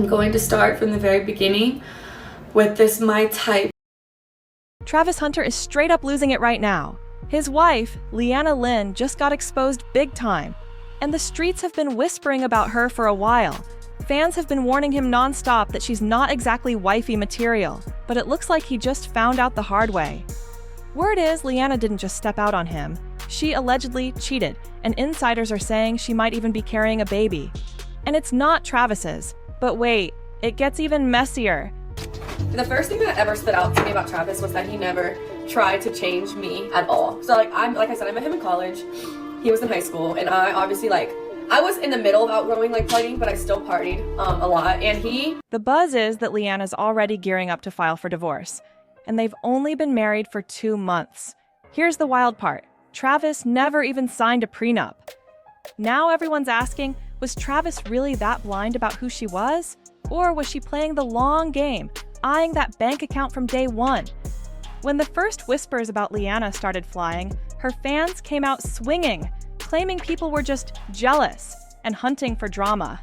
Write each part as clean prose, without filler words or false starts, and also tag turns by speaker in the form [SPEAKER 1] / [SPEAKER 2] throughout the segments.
[SPEAKER 1] I'm going to start from the very beginning with this my type.
[SPEAKER 2] Travis Hunter is straight up losing it right now. His wife, Leanna Lynn, just got exposed big time, and the streets have been whispering about her for a while. Fans have been warning him nonstop that she's not exactly wifey material, but it looks like he just found out the hard way. Word is Leanna didn't just step out on him. She allegedly cheated, and insiders are saying she might even be carrying a baby. And it's not Travis's. But wait, it gets even messier.
[SPEAKER 1] The first thing that ever stood out to me about Travis was that he never tried to change me at all. So like I said, I met him in college. He was in high school, and I obviously I was in the middle of outgrowing partying, but I still partied a lot. And
[SPEAKER 2] The buzz is that Leanna's already gearing up to file for divorce, and they've only been married for 2 months. Here's the wild part. Travis never even signed a prenup. Now everyone's asking, was Travis really that blind about who she was? Or was she playing the long game, eyeing that bank account from day one? When the first whispers about Leanna started flying, her fans came out swinging, claiming people were just jealous and hunting for drama.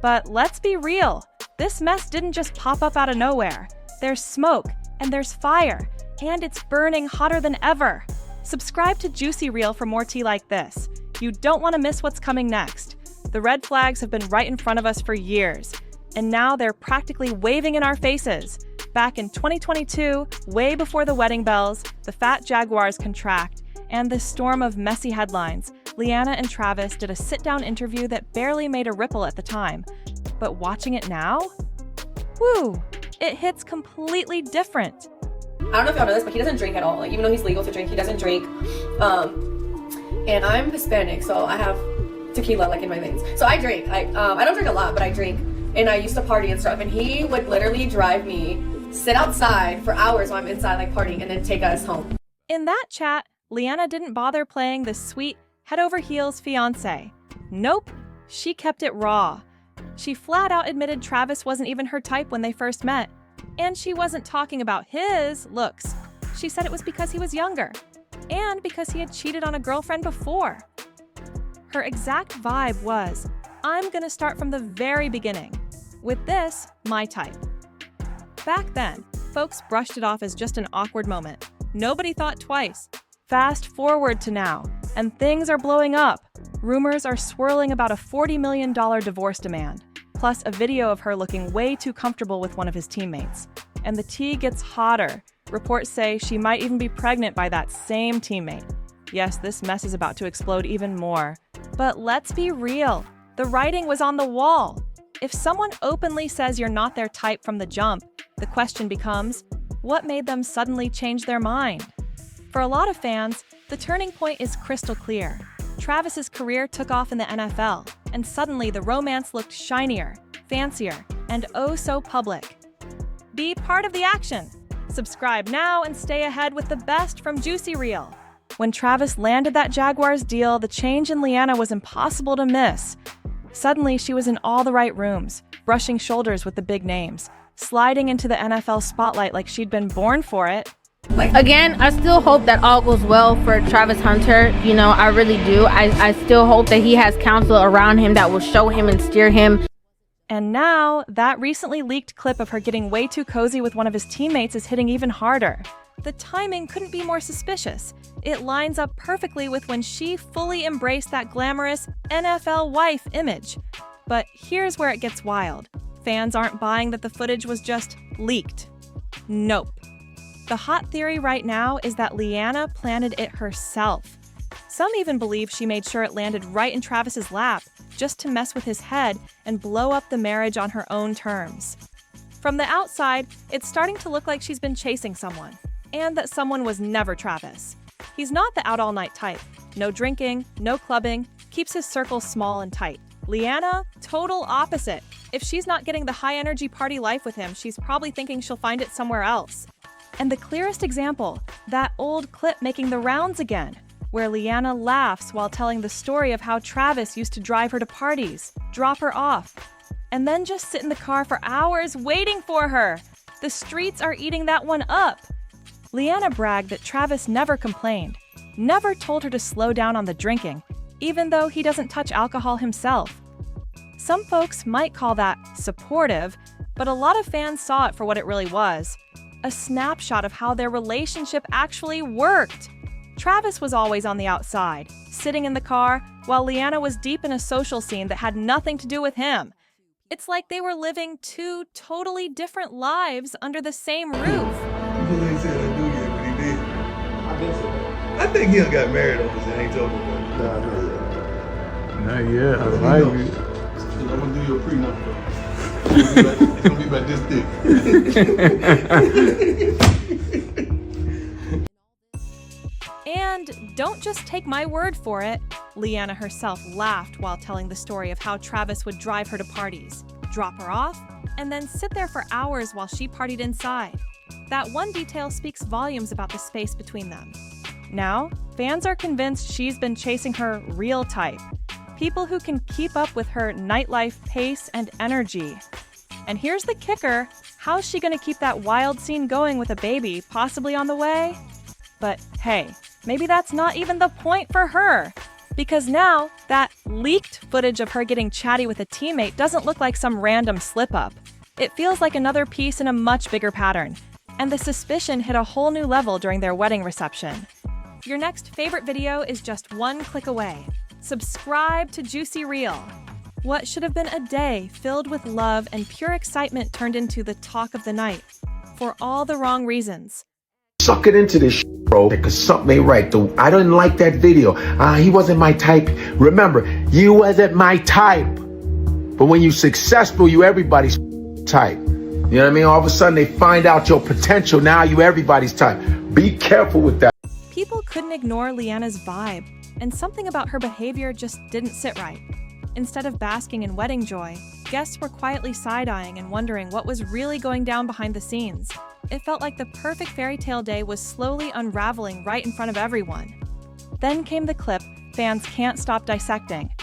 [SPEAKER 2] But let's be real, this mess didn't just pop up out of nowhere. There's smoke, and there's fire, and it's burning hotter than ever. Subscribe to Juicy Reel for more tea like this. You don't want to miss what's coming next. The red flags have been right in front of us for years, and now they're practically waving in our faces. Back in 2022, way before the wedding bells, the fat jaguars contract, and this storm of messy headlines, Leanna and Travis did a sit-down interview that barely made a ripple at the time. But watching it now? Woo! It hits completely different.
[SPEAKER 1] I don't know if y'all know this, but he doesn't drink at all. Even though he's legal to drink, he doesn't drink. And I'm Hispanic, so I have tequila in my veins. So I drink. I don't drink a lot, but I drink. And I used to party and stuff. And he would literally drive me, sit outside for hours while I'm inside partying, and then take us home.
[SPEAKER 2] In that chat, Leanna didn't bother playing the sweet, head-over-heels fiancé. Nope, she kept it raw. She flat out admitted Travis wasn't even her type when they first met. And she wasn't talking about his looks. She said it was because he was younger, and because he had cheated on a girlfriend before. Her exact vibe was, I'm gonna start from the very beginning. With this, my type. Back then, folks brushed it off as just an awkward moment. Nobody thought twice. Fast forward to now, and things are blowing up. Rumors are swirling about a $40 million divorce demand, plus a video of her looking way too comfortable with one of his teammates. And the tea gets hotter. Reports say she might even be pregnant by that same teammate. Yes, this mess is about to explode even more. But let's be real. The writing was on the wall. If someone openly says you're not their type from the jump, the question becomes, what made them suddenly change their mind? For a lot of fans, the turning point is crystal clear. Travis's career took off in the NFL, and suddenly the romance looked shinier, fancier, and oh so public. Be part of the action. Subscribe now and stay ahead with the best from Juicy Reel. When Travis landed that Jaguars deal, the change in Leanna was impossible to miss. Suddenly, she was in all the right rooms, brushing shoulders with the big names, sliding into the NFL spotlight like she'd been born for it.
[SPEAKER 3] Again, I still hope that all goes well for Travis Hunter. I really do. I still hope that he has counsel around him that will show him and steer him.
[SPEAKER 2] And now, that recently leaked clip of her getting way too cozy with one of his teammates is hitting even harder. The timing couldn't be more suspicious. It lines up perfectly with when she fully embraced that glamorous NFL wife image. But here's where it gets wild. Fans aren't buying that the footage was just leaked. Nope. The hot theory right now is that Leanna planted it herself. Some even believe she made sure it landed right in Travis's lap, just to mess with his head and blow up the marriage on her own terms. From the outside, it's starting to look like she's been chasing someone, and that someone was never Travis. He's not the out-all-night type. No drinking, no clubbing, keeps his circle small and tight. Leanna, total opposite. If she's not getting the high-energy party life with him, she's probably thinking she'll find it somewhere else. And the clearest example, that old clip making the rounds again, where Leanna laughs while telling the story of how Travis used to drive her to parties, drop her off, and then just sit in the car for hours waiting for her. The streets are eating that one up. Leanna bragged that Travis never complained, never told her to slow down on the drinking, even though he doesn't touch alcohol himself. Some folks might call that supportive, but a lot of fans saw it for what it really was. A snapshot of how their relationship actually worked. Travis was always on the outside, sitting in the car, while Leanna was deep in a social scene that had nothing to do with him. It's like they were living two totally different lives under the same roof.
[SPEAKER 4] You ain't said I do yet, but he did.
[SPEAKER 5] I been said that.
[SPEAKER 4] I think he done got married over there. Ain't told me about it.
[SPEAKER 5] Nah,
[SPEAKER 6] Not yet. I like it.
[SPEAKER 5] I'm gonna do your prenup though. It's gonna be about this thick.
[SPEAKER 2] And don't just take my word for it. Leanna herself laughed while telling the story of how Travis would drive her to parties, drop her off, and then sit there for hours while she partied inside. That one detail speaks volumes about the space between them. Now, fans are convinced she's been chasing her real type. People who can keep up with her nightlife pace and energy. And here's the kicker, how's she gonna keep that wild scene going with a baby possibly on the way? But hey, maybe that's not even the point for her. Because now, that leaked footage of her getting chatty with a teammate doesn't look like some random slip-up. It feels like another piece in a much bigger pattern. And the suspicion hit a whole new level during their wedding reception. Your next favorite video is just one click away. Subscribe to Juicy Reel. What should have been a day filled with love and pure excitement turned into the talk of the night. For all the wrong reasons.
[SPEAKER 7] Suck it into this bro, because something ain't right. I didn't like that video. He wasn't my type. Remember, you wasn't my type. But when you successful, you everybody's type. You know what I mean? All of a sudden, they find out your potential. Now you everybody's type. Be careful with that.
[SPEAKER 2] People couldn't ignore Leanna's vibe, and something about her behavior just didn't sit right. Instead of basking in wedding joy, guests were quietly side-eyeing and wondering what was really going down behind the scenes. It felt like the perfect fairy tale day was slowly unraveling right in front of everyone. Then came the clip fans can't stop dissecting.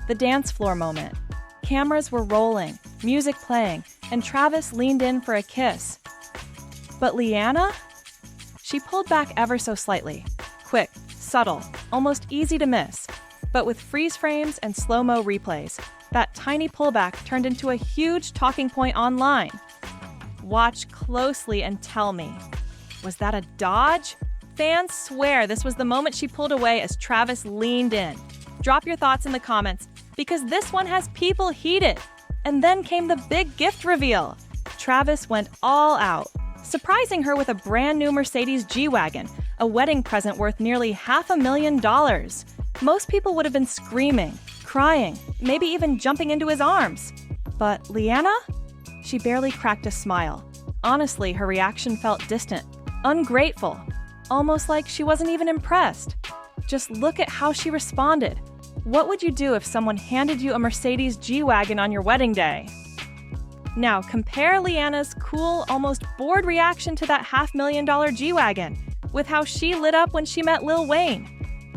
[SPEAKER 2] The dance floor moment. Cameras were rolling, music playing, and Travis leaned in for a kiss. But Leanna? She pulled back ever so slightly. Quick, subtle, almost easy to miss. But with freeze frames and slow-mo replays, that tiny pullback turned into a huge talking point online. Watch closely and tell me, was that a dodge? Fans swear this was the moment she pulled away as Travis leaned in. Drop your thoughts in the comments, because this one has people heated. And then came the big gift reveal. Travis went all out, surprising her with a brand new Mercedes G-Wagon, a wedding present worth nearly $500,000. Most people would have been screaming, crying, maybe even jumping into his arms. But Leanna? She barely cracked a smile. Honestly, her reaction felt distant, ungrateful, almost like she wasn't even impressed. Just look at how she responded. What would you do if someone handed you a Mercedes G-Wagon on your wedding day? Now compare Leanna's cool, almost bored reaction to that $500,000 G-Wagon with how she lit up when she met Lil Wayne.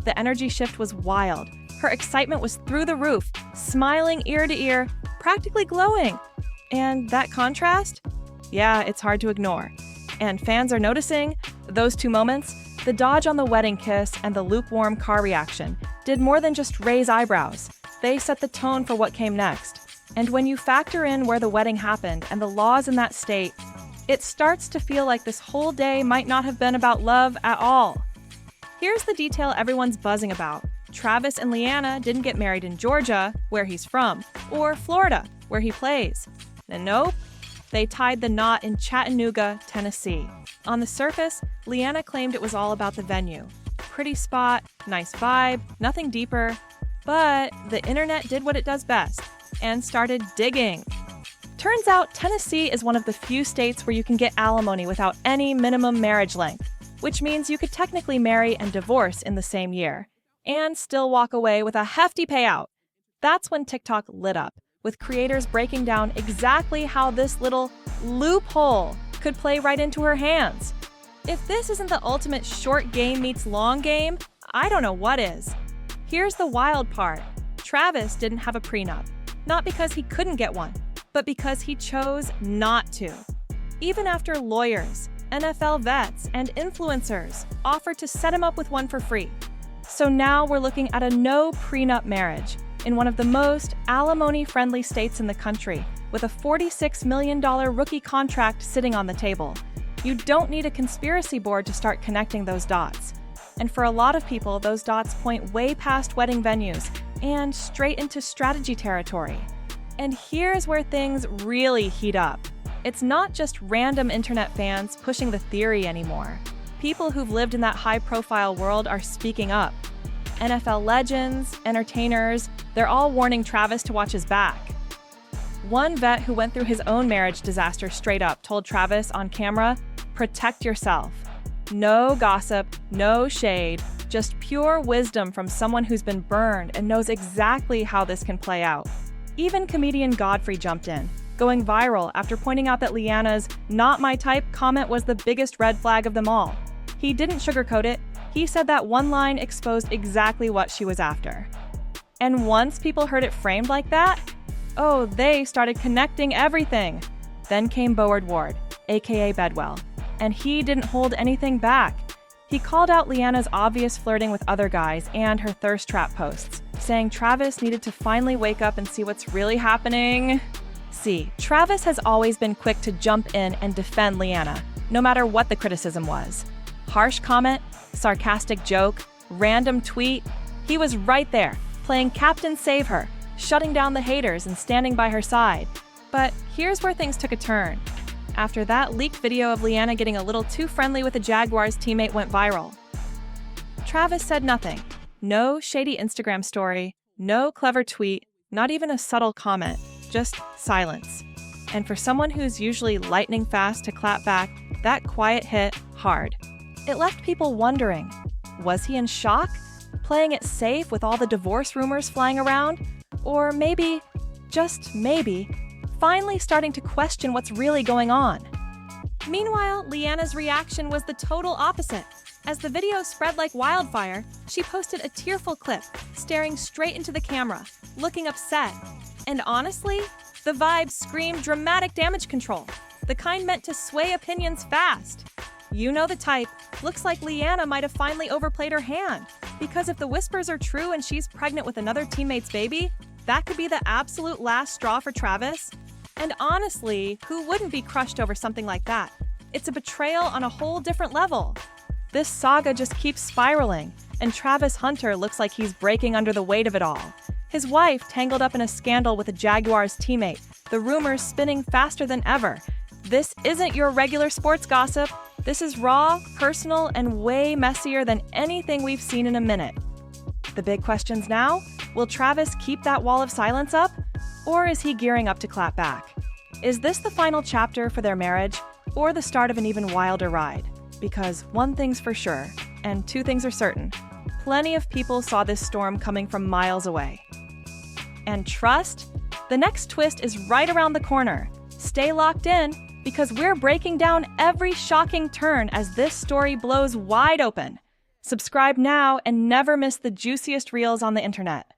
[SPEAKER 2] The energy shift was wild. Her excitement was through the roof, smiling ear to ear, practically glowing. And that contrast? Yeah, it's hard to ignore. And fans are noticing those two moments, the dodge on the wedding kiss and the lukewarm car reaction, did more than just raise eyebrows. They set the tone for what came next. And when you factor in where the wedding happened and the laws in that state, it starts to feel like this whole day might not have been about love at all. Here's the detail everyone's buzzing about. Travis and Leanna didn't get married in Georgia, where he's from, or Florida, where he plays. And nope, they tied the knot in Chattanooga, Tennessee. On the surface, Leanna claimed it was all about the venue. Pretty spot, nice vibe, nothing deeper. But the internet did what it does best, and started digging. Turns out Tennessee is one of the few states where you can get alimony without any minimum marriage length, which means you could technically marry and divorce in the same year, and still walk away with a hefty payout. That's when TikTok lit up, with creators breaking down exactly how this little loophole could play right into her hands. If this isn't the ultimate short game meets long game, I don't know what is. Here's the wild part. Travis didn't have a prenup, not because he couldn't get one, but because he chose not to. Even after lawyers, NFL vets, and influencers offered to set him up with one for free. So now we're looking at a no prenup marriage, in one of the most alimony-friendly states in the country, with a $46 million rookie contract sitting on the table. You don't need a conspiracy board to start connecting those dots. And for a lot of people, those dots point way past wedding venues and straight into strategy territory. And here's where things really heat up. It's not just random internet fans pushing the theory anymore. People who've lived in that high-profile world are speaking up. NFL legends, entertainers, they're all warning Travis to watch his back. One vet who went through his own marriage disaster straight up told Travis on camera, "Protect yourself. No gossip, no shade, just pure wisdom from someone who's been burned and knows exactly how this can play out." Even comedian Godfrey jumped in, going viral after pointing out that Leanna's "not my type" comment was the biggest red flag of them all. He didn't sugarcoat it. He said that one line exposed exactly what she was after. And once people heard it framed like that, oh, they started connecting everything. Then came Board Ward, aka Bedwell, and he didn't hold anything back. He called out Leanna's obvious flirting with other guys and her thirst trap posts, saying Travis needed to finally wake up and see what's really happening. See, Travis has always been quick to jump in and defend Leanna, no matter what the criticism was. Harsh comment, sarcastic joke, random tweet, he was right there, playing Captain Save Her, shutting down the haters and standing by her side. But here's where things took a turn. After that leaked video of Leanna getting a little too friendly with a Jaguars teammate went viral. Travis said nothing. No shady Instagram story, no clever tweet, not even a subtle comment, just silence. And for someone who's usually lightning fast to clap back, that quiet hit hard. It left people wondering, was he in shock? Playing it safe with all the divorce rumors flying around? Or maybe, just maybe, finally starting to question what's really going on? Meanwhile, Leanna's reaction was the total opposite. As the video spread like wildfire, she posted a tearful clip, staring straight into the camera, looking upset. And honestly, the vibe screamed dramatic damage control, the kind meant to sway opinions fast. You know the type. Looks like Leanna might have finally overplayed her hand. Because if the whispers are true and she's pregnant with another teammate's baby, that could be the absolute last straw for Travis. And honestly, who wouldn't be crushed over something like that? It's a betrayal on a whole different level. This saga just keeps spiraling, and Travis Hunter looks like he's breaking under the weight of it all. His wife tangled up in a scandal with a Jaguars teammate, the rumors spinning faster than ever. This isn't your regular sports gossip. This is raw, personal, and way messier than anything we've seen in a minute. The big questions now, will Travis keep that wall of silence up? Or is he gearing up to clap back? Is this the final chapter for their marriage, or the start of an even wilder ride? Because one thing's for sure, and two things are certain. Plenty of people saw this storm coming from miles away. And trust? The next twist is right around the corner. Stay locked in, because we're breaking down every shocking turn as this story blows wide open. Subscribe now and never miss the juiciest reels on the internet.